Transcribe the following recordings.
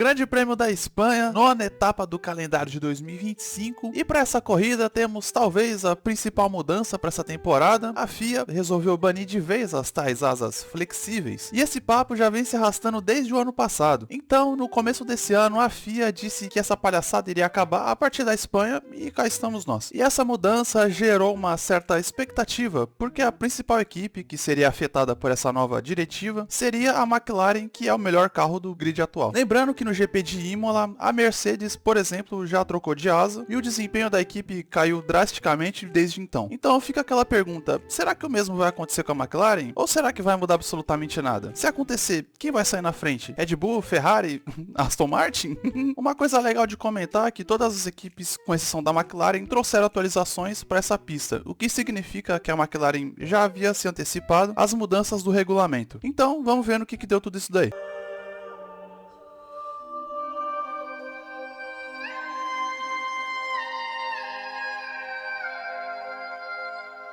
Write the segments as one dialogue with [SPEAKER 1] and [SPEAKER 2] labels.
[SPEAKER 1] Grande Prêmio da Espanha, nona etapa do calendário de 2025, e para essa corrida temos talvez a principal mudança para essa temporada. A FIA resolveu banir de vez as tais asas flexíveis, e esse papo já vem se arrastando desde o ano passado. Então, no começo desse ano, a FIA disse que essa palhaçada iria acabar a partir da Espanha, e cá estamos nós. E essa mudança gerou uma certa expectativa, porque a principal equipe que seria afetada por essa nova diretiva seria a McLaren, que é o melhor carro do grid atual. Lembrando que no GP de Imola, a Mercedes, por exemplo, já trocou de asa e o desempenho da equipe caiu drasticamente desde então. Então fica aquela pergunta, será que o mesmo vai acontecer com a McLaren? Ou será que vai mudar absolutamente nada? Se acontecer, quem vai sair na frente? Red Bull, Ferrari, Aston Martin? Uma coisa legal de comentar é que todas as equipes, com exceção da McLaren, trouxeram atualizações para essa pista, o que significa que a McLaren já havia se antecipado às mudanças do regulamento. Então vamos ver no que deu tudo isso daí.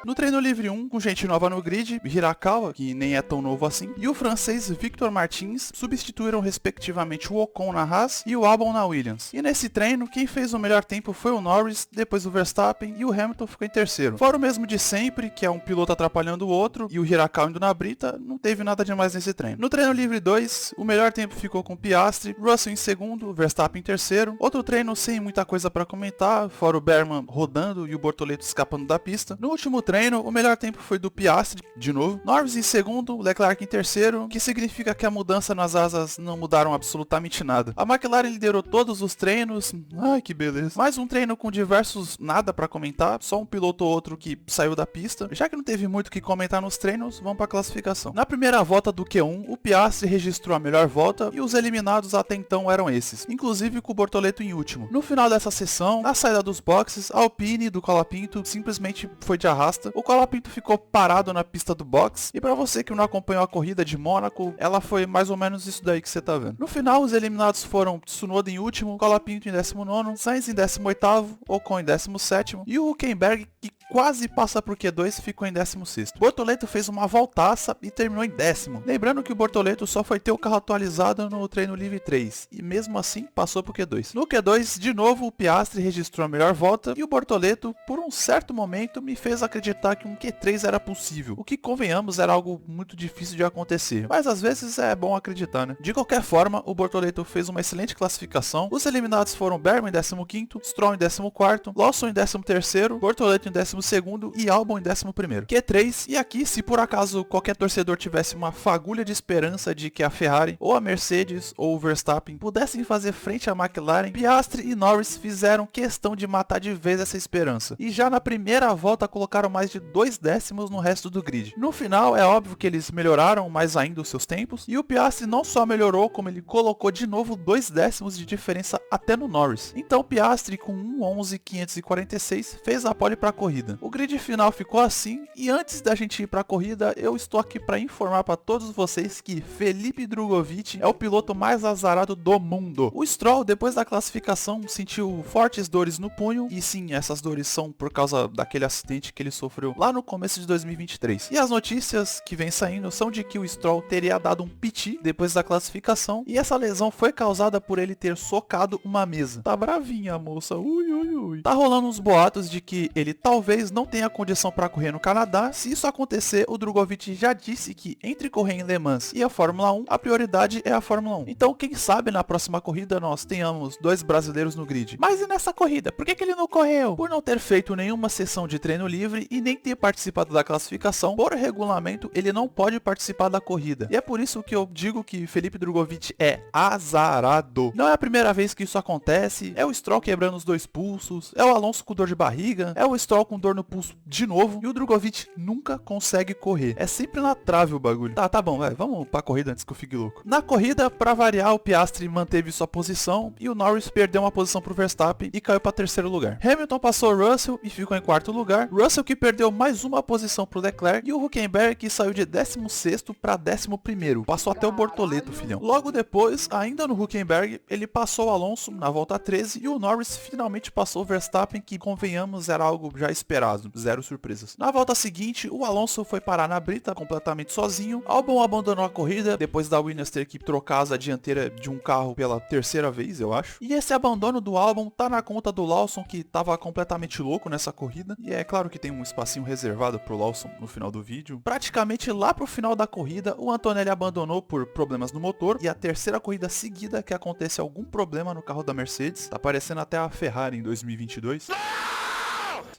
[SPEAKER 1] No treino livre 1, com gente nova no grid, Hirakawa, que nem é tão novo assim, e o francês Victor Martins substituíram respectivamente o Ocon na Haas e o Albon na Williams. E nesse treino, quem fez o melhor tempo foi o Norris, depois o Verstappen e o Hamilton ficou em terceiro. Fora o mesmo de sempre, que é um piloto atrapalhando o outro e o Hirakawa indo na brita, não teve nada demais nesse treino. No treino livre 2, o melhor tempo ficou com Piastri, Russell em segundo, Verstappen em terceiro. Outro treino sem muita coisa para comentar, fora o Berman rodando e o Bortoleto escapando da pista. No último treino, o melhor tempo foi do Piastri, de novo. Norris em segundo, Leclerc em terceiro, o que significa que a mudança nas asas não mudaram absolutamente nada. A McLaren liderou todos os treinos, ai que beleza. Mais um treino com diversos nada pra comentar, só um piloto ou outro que saiu da pista. Já que não teve muito o que comentar nos treinos, vamos pra classificação. Na primeira volta do Q1, o Piastri registrou a melhor volta e os eliminados até então eram esses, inclusive com o Bortoleto em último. No final dessa sessão, na saída dos boxes, a Alpine do Colapinto simplesmente foi de arrasta. O Colapinto ficou parado na pista do box, e pra você que não acompanhou a corrida de Mônaco, ela foi mais ou menos isso daí que você tá vendo. No final, os eliminados foram Tsunoda em último, Colapinto em 19º, Sainz em 18º, Ocon em 17º, e o Hülkenberg, que quase passa por Q2, ficou em 16º. Bortoleto fez uma voltaça e terminou em 10º. Lembrando que o Bortoleto só foi ter o carro atualizado no treino livre 3, e mesmo assim passou por Q2. No Q2, de novo, o Piastri registrou a melhor volta, e o Bortoleto, por um certo momento, me fez acreditar que um Q3 era possível, o que, convenhamos, era algo muito difícil de acontecer, mas às vezes é bom acreditar, né? De qualquer forma, o Bortoleto fez uma excelente classificação. Os eliminados foram Berman em 15º, Stroll em 14º, Lawson em 13º, Bortoleto em 12º e Albon em 11º. Q3, e aqui, se por acaso qualquer torcedor tivesse uma fagulha de esperança de que a Ferrari, ou a Mercedes, ou o Verstappen pudessem fazer frente à McLaren, Piastri e Norris fizeram questão de matar de vez essa esperança, e já na primeira volta colocaram mais de 2 décimos no resto do grid. No final, é óbvio que eles melhoraram mais ainda os seus tempos, e o Piastri não só melhorou, como ele colocou de novo 2 décimos de diferença até no Norris. Então Piastri, com 1:11.546, fez a pole para a corrida. O grid final ficou assim, e antes da gente ir para a corrida, eu estou aqui para informar para todos vocês que Felipe Drugovich é o piloto mais azarado do mundo. O Stroll, depois da classificação, sentiu fortes dores no punho, e sim, essas dores são por causa daquele acidente que ele sofreu lá no começo de 2023. E as notícias que vem saindo são de que o Stroll teria dado um piti depois da classificação, e essa lesão foi causada por ele ter socado uma mesa. Tá bravinha a moça, ui ui ui. Tá rolando uns boatos de que ele talvez não tenha condição para correr no Canadá. Se isso acontecer, o Drugovich já disse que entre correr em Le Mans e a Fórmula 1, a prioridade é a Fórmula 1. Então quem sabe na próxima corrida nós tenhamos 2 brasileiros no grid. Mas e nessa corrida? Por que ele não correu? Por não ter feito nenhuma sessão de treino livre e nem ter participado da classificação, por regulamento ele não pode participar da corrida. E é por isso que eu digo que Felipe Drugovich é azarado. Não é a primeira vez que isso acontece, é o Stroll quebrando os 2 pulsos, é o Alonso com dor de barriga, é o Stroll com dor no pulso de novo, e o Drugovich nunca consegue correr. É sempre na trave o bagulho. Tá bom, vamos pra corrida antes que eu fique louco. Na corrida, pra variar, o Piastri manteve sua posição, e o Norris perdeu uma posição pro Verstappen e caiu pra 3º lugar. Hamilton passou o Russell e ficou em 4º lugar. Russell que perdeu mais uma posição pro Leclerc, e o Hülkenberg que saiu de 16º para 11º. Passou até o Bortoleto, filhão. Logo depois, ainda no Hülkenberg, ele passou o Alonso na volta 13, e o Norris finalmente passou o Verstappen, que, convenhamos, era algo já esperado esperado, zero surpresas. Na volta seguinte, o Alonso foi parar na brita completamente sozinho. Albon abandonou a corrida depois da Williams ter que trocar a asa dianteira de um carro pela terceira vez, eu acho. E esse abandono do Albon tá na conta do Lawson, que tava completamente louco nessa corrida. E é claro que tem um espacinho reservado pro Lawson no final do vídeo. Praticamente lá pro final da corrida, o Antonelli abandonou por problemas no motor. E a terceira corrida seguida que acontece algum problema no carro da Mercedes. Tá parecendo até a Ferrari em 2022.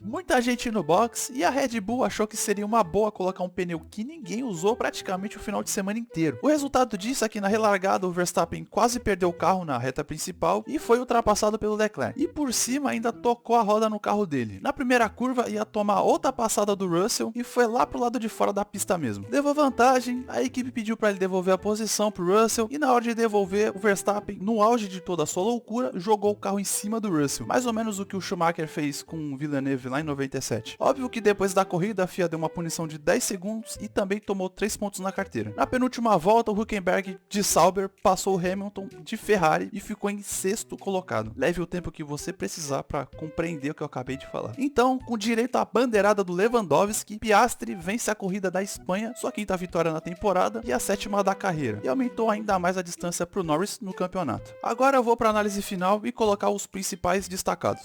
[SPEAKER 1] Muita gente no box e a Red Bull achou que seria uma boa colocar um pneu que ninguém usou praticamente o final de semana inteiro. O resultado disso é que na relargada o Verstappen quase perdeu o carro na reta principal e foi ultrapassado pelo Leclerc. E por cima ainda tocou a roda no carro dele. Na primeira curva ia tomar outra passada do Russell e foi lá pro lado de fora da pista mesmo. Levou vantagem, a equipe pediu para ele devolver a posição pro Russell e na hora de devolver, o Verstappen, no auge de toda a sua loucura, jogou o carro em cima do Russell. Mais ou menos o que o Schumacher fez com o Villeneuve lá em 97. Óbvio que depois da corrida a FIA deu uma punição de 10 segundos e também tomou 3 pontos na carteira. Na penúltima volta, o Hülkenberg de Sauber passou o Hamilton de Ferrari e ficou em sexto colocado. Leve o tempo que você precisar para compreender o que eu acabei de falar. Então, com direito à bandeirada do Lewandowski, Piastri vence a corrida da Espanha, sua quinta vitória na temporada e a sétima da carreira, e aumentou ainda mais a distância para o Norris no campeonato. Agora eu vou para a análise final e colocar os principais destacados.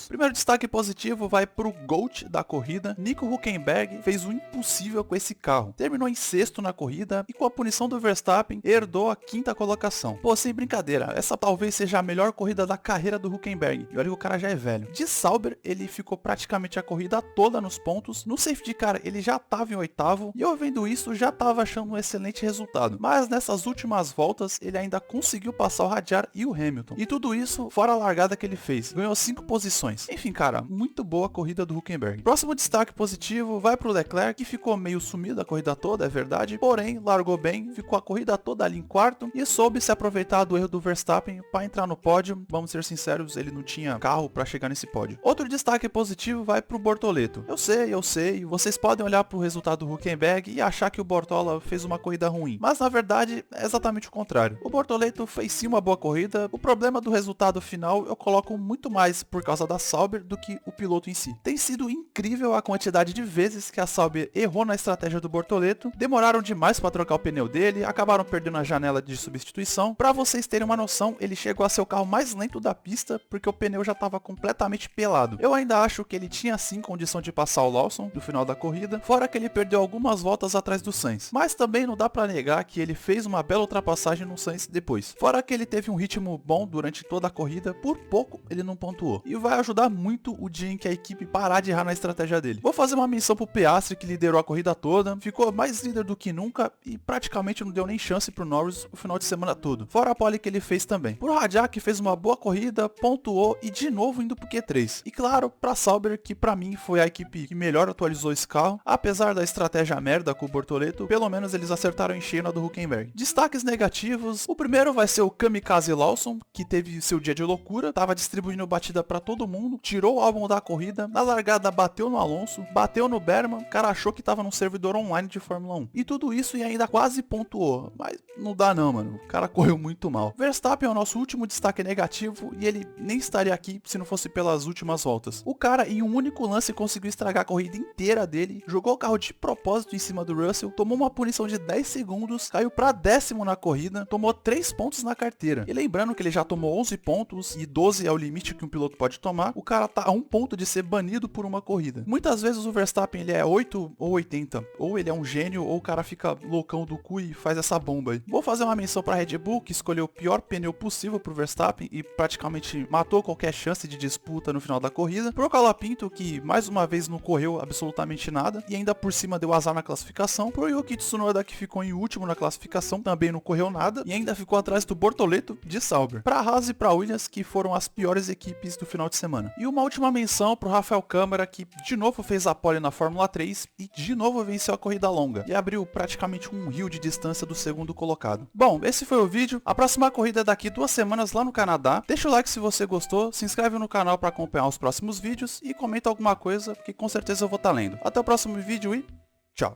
[SPEAKER 1] Primeiro destaque positivo vai pro GOAT da corrida. Nico Hülkenberg fez o impossível com esse carro. Terminou em sexto na corrida e com a punição do Verstappen, herdou a quinta colocação. Pô, sem brincadeira, essa talvez seja a melhor corrida da carreira do Hülkenberg. E olha que o cara já é velho. De Sauber, ele ficou praticamente a corrida toda nos pontos. No safety car, ele já tava em oitavo. E eu vendo isso, já tava achando um excelente resultado. Mas nessas últimas voltas, ele ainda conseguiu passar o Hadjar e o Hamilton. E tudo isso fora a largada que ele fez. Ganhou 5 posições. Enfim, cara, muito boa a corrida do Hülkenberg. Próximo destaque positivo vai pro Leclerc, que ficou meio sumido a corrida toda, é verdade, porém, largou bem, ficou a corrida toda ali em quarto e soube se aproveitar do erro do Verstappen para entrar no pódio. Vamos ser sinceros, ele não tinha carro para chegar nesse pódio. Outro destaque positivo vai pro Bortoleto. Eu sei, vocês podem olhar pro resultado do Hülkenberg e achar que o Bortola fez uma corrida ruim, mas na verdade é exatamente o contrário. O Bortoleto fez sim uma boa corrida, o problema do resultado final eu coloco muito mais por causa da Sauber do que o piloto em si. Tem sido incrível a quantidade de vezes que a Sauber errou na estratégia do Bortoleto, demoraram demais para trocar o pneu dele, acabaram perdendo a janela de substituição. Para vocês terem uma noção, ele chegou a ser o carro mais lento da pista porque o pneu já estava completamente pelado. Eu ainda acho que ele tinha sim condição de passar o Lawson no final da corrida, fora que ele perdeu algumas voltas atrás do Sainz. Mas também não dá para negar que ele fez uma bela ultrapassagem no Sainz depois. Fora que ele teve um ritmo bom durante toda a corrida, por pouco ele não pontuou. E vai ajudar muito o dia em que a equipe parar de errar na estratégia dele. Vou fazer uma menção pro Piastri, que liderou a corrida toda, ficou mais líder do que nunca e praticamente não deu nem chance pro Norris o final de semana todo. Fora a pole que ele fez também. Pro Hadjar, que fez uma boa corrida, pontuou e de novo indo pro Q3. E claro, pra Sauber, que pra mim foi a equipe que melhor atualizou esse carro, apesar da estratégia merda com o Bortoleto, pelo menos eles acertaram em cheio na do Hülkenberg. Destaques negativos, o primeiro vai ser o Kamikaze Lawson, que teve seu dia de loucura, tava distribuindo batida pra todo mundo, tirou o álbum da corrida, na largada bateu no Alonso, bateu no Berman, o cara achou que tava num servidor online de Fórmula 1. E tudo isso e ainda quase pontuou, mas não dá não, mano, o cara correu muito mal. Verstappen é o nosso último destaque negativo e ele nem estaria aqui se não fosse pelas últimas voltas. O cara em um único lance conseguiu estragar a corrida inteira dele, jogou o carro de propósito em cima do Russell, tomou uma punição de 10 segundos, caiu pra 10º na corrida, tomou 3 pontos na carteira. E lembrando que ele já tomou 11 pontos e 12 é o limite que um piloto pode tomar, o cara tá a um ponto de ser banido por uma corrida. Muitas vezes o Verstappen ele é 8 ou 80, ou ele é um gênio ou o cara fica loucão do cu e faz essa bomba aí. Vou fazer uma menção pra Red Bull, que escolheu o pior pneu possível pro Verstappen e praticamente matou qualquer chance de disputa no final da corrida. Pro Colapinto, que mais uma vez não correu absolutamente nada e ainda por cima deu azar na classificação. Pro Yuki Tsunoda, que ficou em último na classificação, também não correu nada e ainda ficou atrás do Bortoleto de Sauber. Pra Haas e pra Williams, que foram as piores equipes do final de semana. E uma última menção pro Rafael Câmara, que de novo fez a pole na Fórmula 3 e de novo venceu a corrida longa e abriu praticamente um rio de distância do segundo colocado. Bom, esse foi o vídeo. A próxima corrida é daqui 2 semanas lá no Canadá. Deixa o like se você gostou, se inscreve no canal para acompanhar os próximos vídeos e comenta alguma coisa, que com certeza eu vou estar lendo. Até o próximo vídeo e